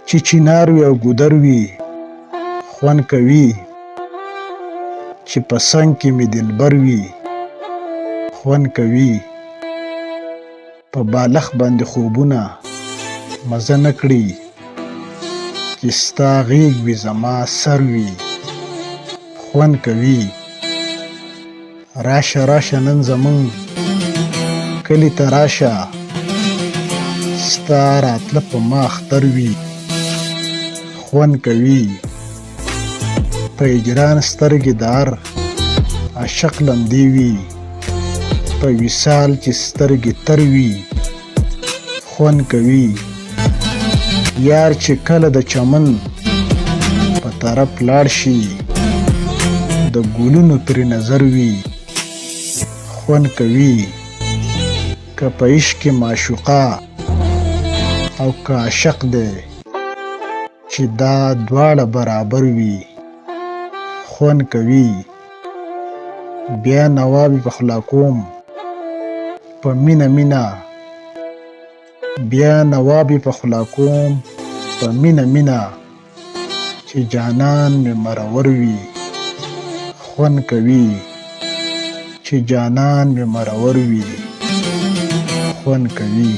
چې چنار وي او ګودر وي خوند کوي، چې په څنګ کې مې دلبر وي خوند کوي. په بالښت باندې خوبونه مزه نه کړي، چې ستا غېږ وي زما سر وي خوند کوي. راشه راشه نن زمونږ کلي ته راشه، ستا راتله په ما اختر وي خوند کوي. په هجران سترګې د هر عاشق لمدې وي، په وصال چې سترګې تر وي خوند کوي. یار چې کله د چمن په طرف لاړ شي، د ګلونو پرې نظر وي خوند کوي. که په عشق کې معشوقه او که عاشق دی، چې دا دواړه برابر وي خوند کوي. بیا نوابي په خوله کوم په مینه مینه، بیا نوابي په خوله کوم په مینه مینه، چې جانان مې مرور وي خوند کوي. چې جانان مې مرور وي خوند کوي.